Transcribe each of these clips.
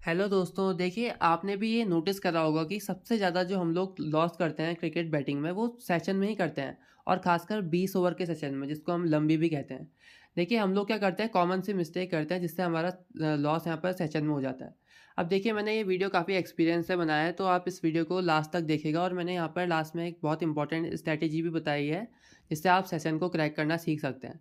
Hello दोस्तों, देखिए आपने भी ये नोटिस करा होगा कि सबसे ज़्यादा जो हम लोग लॉस करते हैं क्रिकेट बैटिंग में वो सेशन में ही करते हैं और ख़ासकर 20 ओवर के सेशन में जिसको हम लंबी भी कहते हैं। देखिए हम लोग क्या करते हैं, कॉमन सी मिस्टेक करते हैं जिससे हमारा लॉस यहाँ पर सेशन में हो जाता है। अब देखिए मैंने ये वीडियो काफ़ी एक्सपीरियंस से बनाया है, तो आप इस वीडियो को लास्ट तक देखिएगा और मैंने यहाँ पर लास्ट में एक बहुत इंपॉर्टेंट स्ट्रैटेजी भी बताई है जिससे आप सेशन को क्रैक करना सीख सकते हैं।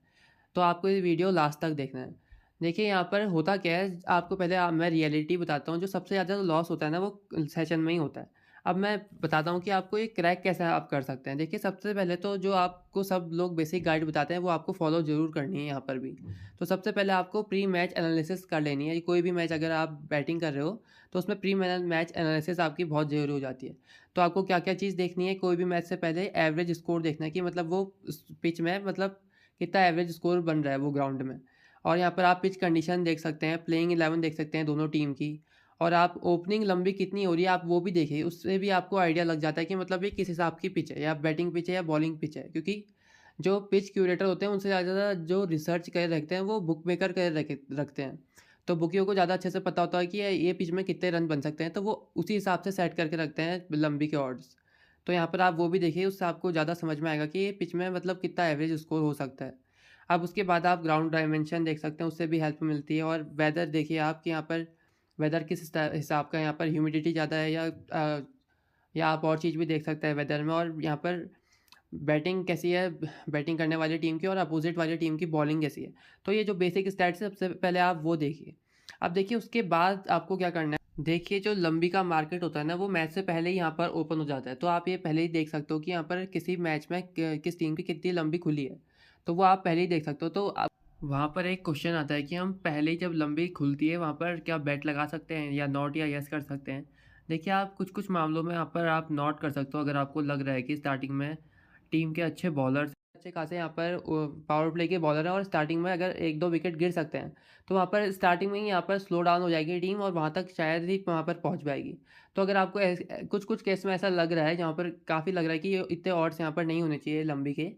तो आपको ये वीडियो लास्ट तक देखना है। देखिए यहाँ पर होता क्या है, आपको पहले मैं रियलिटी बताता हूँ, जो सबसे ज़्यादा लॉस होता है ना वो सेशन में ही होता है। अब मैं बताता हूँ कि आपको ये क्रैक कैसे आप कर सकते हैं। देखिए सबसे पहले तो जो आपको सब लोग बेसिक गाइड बताते हैं वो आपको फॉलो ज़रूर करनी है यहाँ पर भी। तो सबसे पहले आपको प्री मैच एनालिसिस कर लेनी है। कोई भी मैच अगर आप बैटिंग कर रहे हो तो उसमें प्री मैच एनालिसिस आपकी बहुत ज़रूरी हो जाती है। तो आपको क्या-क्या चीज़ देखनी है, कोई भी मैच से पहले एवरेज स्कोर देखना है कि मतलब वो उस पिच में मतलब कितना एवरेज स्कोर बन रहा है वो ग्राउंड में। और यहाँ पर आप पिच कंडीशन देख सकते हैं, प्लेइंग 11 देख सकते हैं दोनों टीम की, और आप ओपनिंग लंबी कितनी हो रही है आप वो भी देखिए। उससे भी आपको आइडिया लग जाता है कि मतलब ये किस हिसाब की पिच है, या बैटिंग पिच है या बॉलिंग पिच है। क्योंकि जो पिच क्यूरेटर होते हैं उनसे ज़्यादा जो रिसर्च कर रखते हैं वो बुक मेकर कर रखते हैं। तो बुकियों को ज़्यादा अच्छे से पता होता है कि ये पिच में कितने रन बन सकते हैं, तो वो उसी हिसाब से सेट करके रखते हैं लंबी के ऑड्स। तो यहाँ पर आप वो भी देखिए, उससे आपको ज़्यादा समझ में आएगा कि ये पिच में मतलब कितना एवरेज स्कोर हो सकता है। अब उसके बाद आप ग्राउंड डायमेंशन देख सकते हैं, उससे भी हेल्प मिलती है। और वेदर देखिए आप कि यहाँ पर वेदर किस हिसाब का, यहाँ पर ह्यूमिडिटी ज़्यादा है या आप और चीज़ भी देख सकते हैं वेदर में। और यहाँ पर बैटिंग कैसी है बैटिंग करने वाली टीम की, और अपोजिट वाली टीम की बॉलिंग कैसी है। तो ये जो बेसिक स्टैट्स है सबसे पहले आप वो देखिए। अब देखिए उसके बाद आपको क्या करना है, देखिए जो लंबी का मार्केट होता है ना वो मैच से पहले ही यहाँ पर ओपन हो जाता है। तो आप ये पहले ही देख सकते हो कि यहाँ पर किसी मैच में किस टीम की कितनी लंबी खुली है। तो वो आप पहले ही देख सकते हो। तो आप वहाँ पर एक क्वेश्चन आता है कि हम पहले ही जब लंबी खुलती है वहाँ पर क्या बेट लगा सकते हैं या नॉट या यस कर सकते हैं। देखिए आप कुछ कुछ मामलों में यहाँ पर आप नॉट कर सकते हो, अगर आपको लग रहा है कि स्टार्टिंग में टीम के अच्छे बॉलर्स अच्छे खासे यहाँ पर पावर प्ले के बॉलर हैं और स्टार्टिंग में अगर एक दो विकेट गिर सकते हैं, तो वहाँ पर स्टार्टिंग में ही यहाँ पर स्लो डाउन हो जाएगी टीम और वहाँ तक शायद ही वहाँ पर पहुँच पाएगी। तो अगर आपको कुछ कुछ केस में ऐसा लग रहा है जहाँ पर काफ़ी लग रहा है कि ये इतने ऑड्स यहाँ पर नहीं होने चाहिए लंबी के,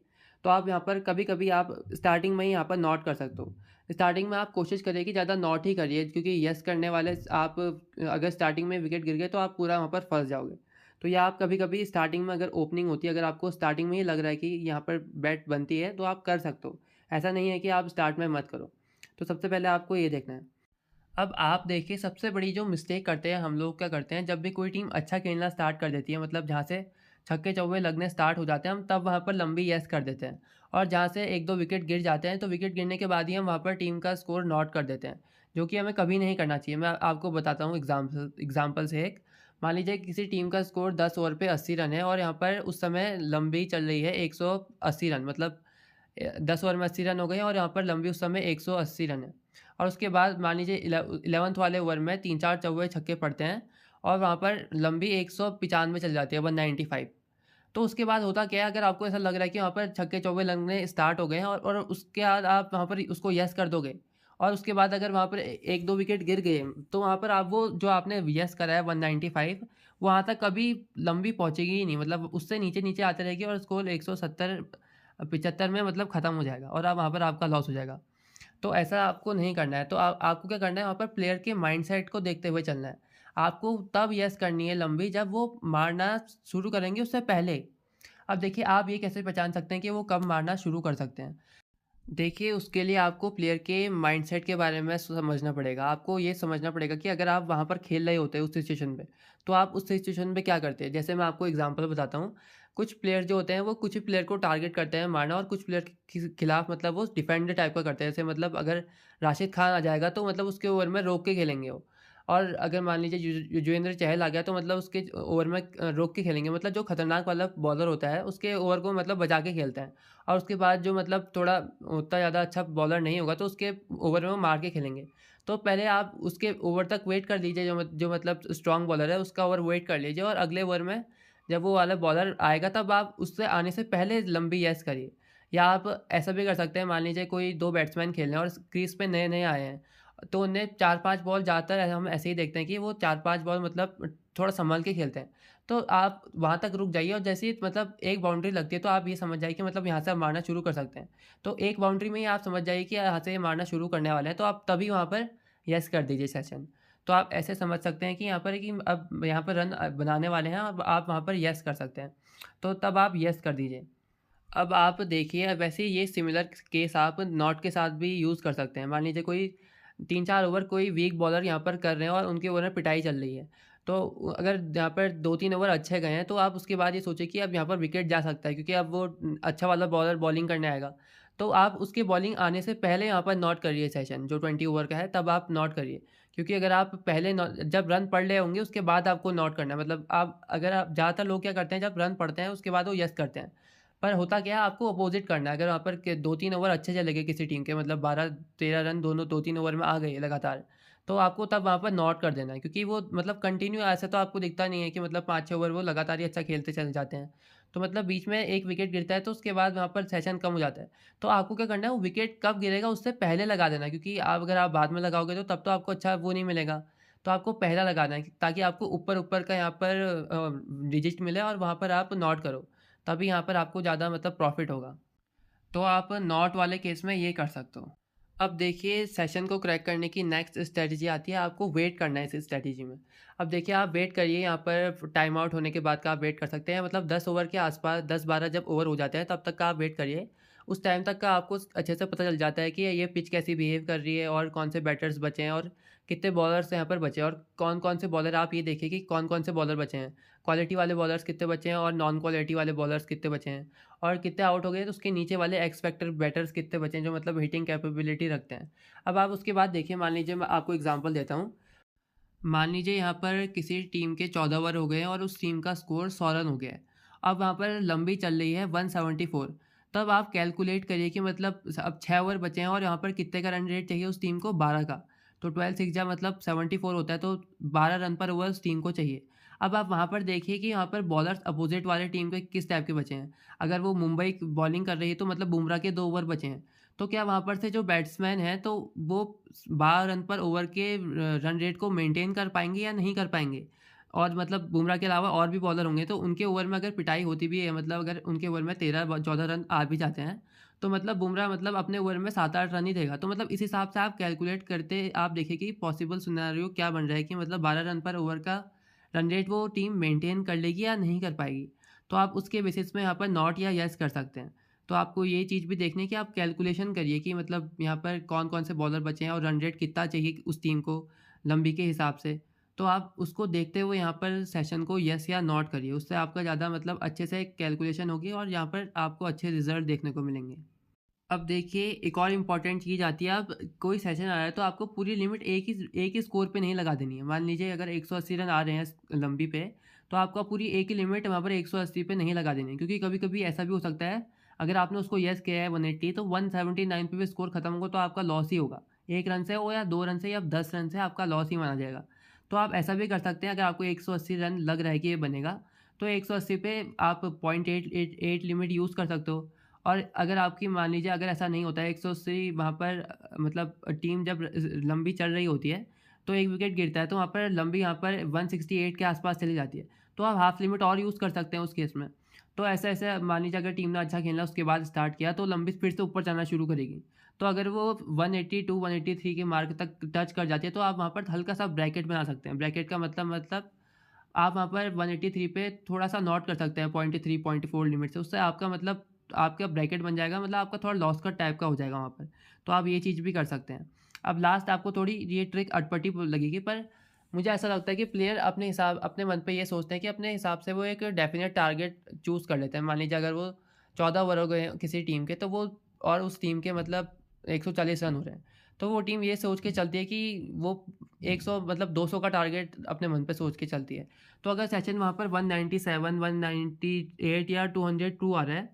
तो आप यहाँ पर कभी कभी आप स्टार्टिंग में ही यहाँ पर नॉट कर सकते हो। स्टार्टिंग में आप कोशिश करिए कि ज़्यादा नॉट ही करिए, क्योंकि यस करने वाले आप अगर स्टार्टिंग में विकेट गिर गए तो आप पूरा वहाँ पर फंस जाओगे। तो या आप कभी-कभी स्टार्टिंग में अगर ओपनिंग होती है, अगर आपको स्टार्टिंग में ही लग रहा है कि यहाँ पर बैट बनती है, तो आप कर सकते हो। ऐसा नहीं है कि आप स्टार्ट में मत करो। तो सबसे पहले आपको ये देखना है। अब आप देखिए सबसे बड़ी जो मिस्टेक करते हैं हम लोग, क्या करते हैं जब भी कोई टीम अच्छा खेलना स्टार्ट कर देती है, मतलब जहाँ से छक्के चौके लगने स्टार्ट हो जाते हैं, हम तब वहाँ पर लंबी यस कर देते हैं। और जहाँ से एक दो विकेट गिर जाते हैं तो विकेट गिरने के बाद ही हम वहाँ पर टीम का स्कोर नोट कर देते हैं, जो कि हमें कभी नहीं करना चाहिए। मैं आपको बताता हूँ एग्जाम्पल से एक। मान लीजिए किसी टीम का स्कोर 10 ओवर पे 80 रन है और यहाँ पर उस समय लंबी चल रही है 180 रन, मतलब 10 ओवर में 80 रन हो गए और यहाँ पर लंबी उस समय 180 रन है। और उसके बाद मान लीजिए 11th वाले ओवर में 3-4 चौके छक्के पड़ते हैं और वहाँ पर लंबी 195 चल जाती है, 195। तो उसके बाद होता क्या है, अगर आपको ऐसा लग रहा है कि वहाँ पर छक्के चौके लगने स्टार्ट हो गए हैं और उसके बाद आप वहाँ पर उसको यस कर दोगे, और उसके बाद अगर वहाँ पर एक दो विकेट गिर गए, तो वहाँ पर आप वो जो आपने यस करा है 195, वहाँ तक कभी लंबी पहुँचेगी ही नहीं, मतलब उससे नीचे नीचे आते रहेगी और स्कोर 170 75 में मतलब ख़त्म हो जाएगा और आप वहाँ पर आपका लॉस हो जाएगा। तो ऐसा आपको नहीं करना है। तो आपको क्या करना है, वहाँ पर प्लेयर के माइंडसेट को देखते हुए चलना है। आपको तब यस करनी है लंबी जब वो मारना शुरू करेंगे उससे पहले। अब देखिए आप ये कैसे पहचान सकते हैं कि वो कब मारना शुरू कर सकते हैं? देखिए, उसके लिए आपको प्लेयर के माइंडसेट के बारे में समझना पड़ेगा। आपको ये समझना पड़ेगा कि अगर आप वहाँ पर खेल रहे होते हैं उस सिचुएशन पे, तो आप उस सिचुएशन पे क्या करते हैं? जैसे मैं आपको एग्ज़ाम्पल बताता हूँ। कुछ प्लेयर जो होते हैं वो कुछ ही प्लेयर को टारगेट करते हैं मारना, और कुछ प्लेयर के खिलाफ मतलब वो डिफेंडर टाइप का करते हैं। जैसे मतलब अगर राशिद खान आ जाएगा तो मतलब उसके ओवर में रोक के खेलेंगे वो। और अगर मान लीजिए युजवेंद्र चहल आ गया तो मतलब उसके ओवर में रोक के खेलेंगे। मतलब जो खतरनाक वाला बॉलर होता है उसके ओवर को मतलब बचा के खेलते हैं। और उसके बाद जो मतलब थोड़ा उतना ज़्यादा अच्छा बॉलर नहीं होगा तो उसके ओवर में वो मार के खेलेंगे। तो पहले आप उसके ओवर तक वेट कर लीजिए, जो मतलब स्ट्रॉन्ग बॉलर है उसका ओवर वेट कर लीजिए, और अगले ओवर में जब वो वाला बॉलर आएगा तब आप उससे आने से पहले लंबी यस करिए। या आप ऐसा भी कर सकते हैं, मान लीजिए कोई 2 बैट्समैन खेल रहे हैं और क्रीज़ पे नए-नए आए हैं, तो उन्हें 4-5 बॉल ज़्यादातर हम ऐसे ही देखते हैं कि वो 4-5 बॉल मतलब थोड़ा सँभल के खेलते हैं। तो आप वहाँ तक रुक जाइए और जैसे ही मतलब एक बाउंड्री लगती है तो आप ये समझ जाइए कि मतलब यहाँ से आप मारना शुरू कर सकते हैं। तो एक बाउंड्री में ही आप समझ जाइए कि यहाँ से ये मारना शुरू करने वाले हैं, तो आप तभी वहाँ पर यस कर दीजिए सेशन। तो आप ऐसे समझ सकते हैं कि यहाँ पर कि अब यहाँ पर रन बनाने वाले हैं, अब आप वहाँ पर येस कर सकते हैं। तो तब आप येस कर दीजिए। अब आप देखिए वैसे ये सिमिलर केस आप नॉट के साथ भी यूज़ कर सकते हैं। मान लीजिए कोई 3-4 ओवर कोई वीक बॉलर यहाँ पर कर रहे हैं और उनके ओवर में पिटाई चल रही है। तो अगर यहाँ पर 2-3 ओवर अच्छे गए हैं तो आप उसके बाद ये सोचिए कि अब यहाँ पर विकेट जा सकता है, क्योंकि अब वो अच्छा वाला बॉलर बॉलिंग करने आएगा। तो आप उसकी बॉलिंग आने से पहले यहाँ पर नॉट करिए सेशन, जो 20 ओवर का है तब आप नॉट करिए। क्योंकि अगर आप पहले जब रन पड़ रहे होंगे उसके बाद आपको नॉट करना है। मतलब आप ज़्यादातर लोग क्या करते हैं, जब रन पड़ते हैं उसके बाद वो यस करते हैं। पर होता क्या है, आपको अपोज़िट करना है। अगर वहाँ पर के 2-3 ओवर अच्छे चले गए किसी टीम के, मतलब 12-13 रन दोनों 2-3 ओवर में आ गए लगातार, तो आपको तब वहाँ पर नॉट कर देना है। क्योंकि वो मतलब कंटिन्यू ऐसे तो आपको दिखता नहीं है कि मतलब 5-6 ओवर वो लगातार ही अच्छा खेलते चले जाते हैं। तो मतलब बीच में 1 विकेट गिरता है तो उसके बाद वहाँ पर सेशन कम हो जाता है। तो आपको क्या करना है, वो विकेट कब गिरेगा उससे पहले लगा देना है, क्योंकि अगर आप बाद में लगाओगे तो तब तो आपको अच्छा वो नहीं मिलेगा। तो आपको पहला लगाना है ताकि आपको ऊपर-ऊपर का यहाँ पर डिजिट मिले और वहाँ पर आप नॉट करो। तभी यहाँ पर आपको ज़्यादा मतलब प्रॉफ़िट होगा। तो आप नॉट वाले केस में ये कर सकते हो। अब देखिए सेशन को क्रैक करने की नेक्स्ट स्ट्रैटेजी आती है, आपको वेट करना है इस स्ट्रैटेजी में। अब देखिए आप वेट करिए, यहाँ पर टाइम आउट होने के बाद का आप वेट कर सकते हैं, मतलब 10 ओवर के आसपास 10-12 जब ओवर हो जाते हैं तब तक का आप वेट करिए। उस टाइम तक का आपको अच्छे से पता चल जाता है कि ये पिच कैसी बिहेव कर रही है और कौन से बैटर्स बचे हैं और कितने बॉलर्स यहाँ पर बचे हैं, और कौन-कौन से बॉलर, आप ये देखिए कि कौन-कौन से बॉलर बचे हैं। क्वालिटी वाले बॉलर्स कितने बचे हैं और नॉन क्वालिटी वाले बॉलर्स कितने बचे हैं। और कितने आउट हो गए तो उसके नीचे वाले एक्स फैक्टर बैटर्स कितने बचे हैं जो मतलब हिटिंग कैपेबिलिटी रखते हैं। अब आप उसके बाद देखिए, मान लीजिए मैं आपको एग्जांपल देता हूँ। मान लीजिए यहाँ पर किसी टीम के 14 ओवर हो गए हैं और उस टीम का स्कोर 100 रन हो गया है। अब वहाँ पर लंबी चल रही है 174। तब आप कैलकुलेट करिए कि मतलब अब 6 ओवर बचे हैं और यहाँ पर कितने का रन रेट चाहिए उस टीम को, 12 का। तो 12 6 जा मतलब 74 होता है, तो 12 रन पर ओवर उस टीम को चाहिए। अब आप वहाँ पर देखिए कि यहाँ पर बॉलर्स अपोजिट वाले टीम के किस टाइप के बचे हैं। अगर वो मुंबई बॉलिंग कर रही है तो मतलब बुमराह के 2 ओवर बचे हैं। तो क्या वहाँ पर से जो बैट्समैन हैं तो वो 12 रन पर ओवर के रन रेट को मेंटेन कर पाएँगे या नहीं कर पाएँगे? और मतलब बुमराह के अलावा और भी बॉलर होंगे तो उनके ओवर में अगर पिटाई होती भी है, मतलब अगर उनके ओवर में 13-14 रन आ भी जाते हैं, तो मतलब बुमराह मतलब अपने ओवर में 7-8 रन ही देगा। तो मतलब इस हिसाब से आप कैलकुलेट करते आप देखिए कि पॉसिबल सिनेरियो क्या बन रहा है कि मतलब 12 रन पर ओवर का रन रेट वो टीम मेंटेन कर लेगी या नहीं कर पाएगी। तो आप उसके बेसिस में यहाँ पर नॉट या येस कर सकते हैं। तो आपको ये चीज़ भी देखनी है कि आप कैलकुलेशन करिए कि मतलब यहाँ पर कौन-कौन से बॉलर बचे हैं और रन रेट कितना चाहिए उस टीम को लंबी के हिसाब से। तो आप उसको देखते हुए यहाँ पर सेशन को येस या नॉट करिए। उससे आपका ज़्यादा मतलब अच्छे से कैलकुलेशन होगी और यहाँ पर आपको अच्छे रिज़ल्ट देखने को मिलेंगे। अब देखिए एक और इम्पॉर्टेंट चीज़ आती है, अब कोई सेशन आ रहा है तो आपको पूरी लिमिट एक ही स्कोर पे नहीं लगा देनी है। मान लीजिए अगर 180 रन आ रहे हैं लंबी पे, तो आपको पूरी एक ही लिमिट वहाँ पर 180 पे नहीं लगा देनी है, क्योंकि कभी-कभी ऐसा भी हो सकता है, अगर आपने उसको येस किया है 180 तो 179 पे भी स्कोर खत्म होगा तो आपका लॉस ही होगा। 1 रन से हो या 2 रन से या 10 रन से आपका लॉस ही माना जाएगा। तो आप ऐसा भी कर सकते हैं, अगर आपको 180 रन लग रहा है कि ये बनेगा, तो 180 पे आप 0.888 लिमिट यूज़ कर सकते हो। और अगर आपकी मान लीजिए अगर ऐसा नहीं होता है 180 वहाँ पर मतलब टीम जब लंबी चल रही होती है तो 1 विकेट गिरता है तो वहाँ पर लंबी यहाँ पर 168 के आसपास चली जाती है। तो आप हाफ लिमिट और यूज़ कर सकते हैं उस केस में। तो ऐसे-ऐसे मान लीजिए अगर टीम ने अच्छा खेला उसके बाद स्टार्ट किया तो लंबी फिर से ऊपर चलना शुरू करेगी। तो अगर वो 182-183 के मार्क तक टच कर जाती है तो आप वहाँ पर हल्का-सा ब्रैकेट बना सकते हैं। ब्रैकेट का मतलब आप वहाँ पर 183 पे थोड़ा-सा नॉट कर सकते हैं 0.3 0.4 लिमिट से। उससे आपका मतलब आपका ब्रैकेट बन जाएगा, मतलब आपका थोड़ा लॉस कट टाइप का हो जाएगा वहाँ पर। तो आप ये चीज़ भी कर सकते हैं। अब लास्ट आपको थोड़ी ये ट्रिक अटपटी लगेगी, पर मुझे ऐसा लगता है कि प्लेयर अपने मन पे ये सोचते हैं कि अपने हिसाब से वो एक डेफ़िनेट टारगेट चूज़ कर लेते हैं। मान लीजिए अगर वो 14 ओवर हो गए हैं किसी टीम के, तो वो और उस टीम के मतलब 140 रन हो रहे हैं। तो वो टीम ये सोच के चलती है कि वो 100 मतलब 200 का टारगेट अपने मन पे सोच के चलती है। तो अगर सचिन वहाँ पर 197, 198 या 202 आ रहा है,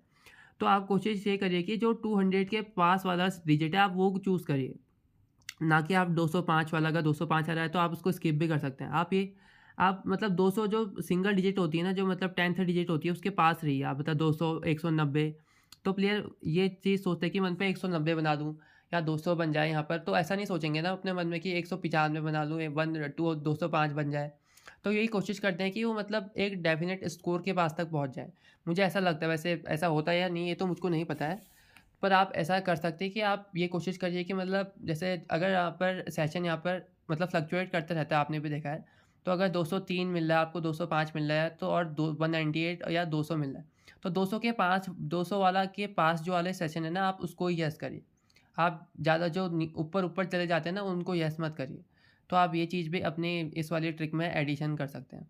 तो आप कोशिश ये करिए कि जो 200 के पास वाला डिजिट है आप वो चूज़ करिए। ना कि आप 205 वाला, अगर 205 आ रहा है तो आप उसको स्किप भी कर सकते हैं। आप मतलब 200 जो सिंगल डिजिट होती है ना, जो मतलब 10th डिजिट होती है उसके पास रहिए। आप मतलब 200, 190, तो प्लेयर ये चीज़ सोचते हैं कि मन पे 190 बना दूँ या 200 बन जाए यहाँ पर, तो ऐसा नहीं सोचेंगे ना अपने मन में कि 195 बना लूँ, 205 बन जाए। तो यही कोशिश करते हैं कि वो मतलब एक डेफ़िनेट स्कोर के पास तक पहुँच जाए। मुझे ऐसा लगता है, वैसे ऐसा होता है या नहीं ये तो मुझको नहीं पता है। पर आप ऐसा कर सकते हैं कि आप ये कोशिश करिए कि मतलब जैसे अगर यहाँ पर सेशन यहाँ पर मतलब फ्लक्चुएट करते रहता है, आपने भी देखा है। तो अगर 203 मिल रहा है आपको, 205 मिल रहा है तो और दो 198 या 200 मिल रहा है, तो 200 वाला के पास जो वाले सेशन है ना, आप उसको ही येस करिए। आप ज़्यादा जो ऊपर-ऊपर चले जाते हैं ना, उनको येस मत करिए। तो आप ये चीज़ भी अपने इस वाली ट्रिक में एडिशन कर सकते हैं।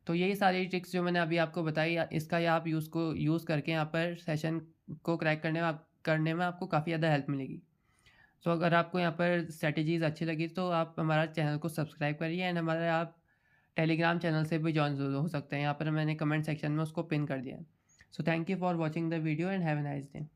तो यही सारी ट्रिक्स जो मैंने अभी आपको बताई, इसका या आप यूज़ करके यहाँ पर सेशन को क्रैक करने में आपको काफ़ी ज़्यादा हेल्प मिलेगी। सो अगर आपको यहाँ पर स्ट्रैटेजीज़ अच्छी लगी तो आप हमारा चैनल को सब्सक्राइब करिए एंड हमारे आप टेलीग्राम चैनल से भी जॉइन ज़रूर हो सकते हैं। यहाँ पर मैंने कमेंट सेक्शन में उसको पिन कर दिया है। So thank you for watching the video and have a nice day.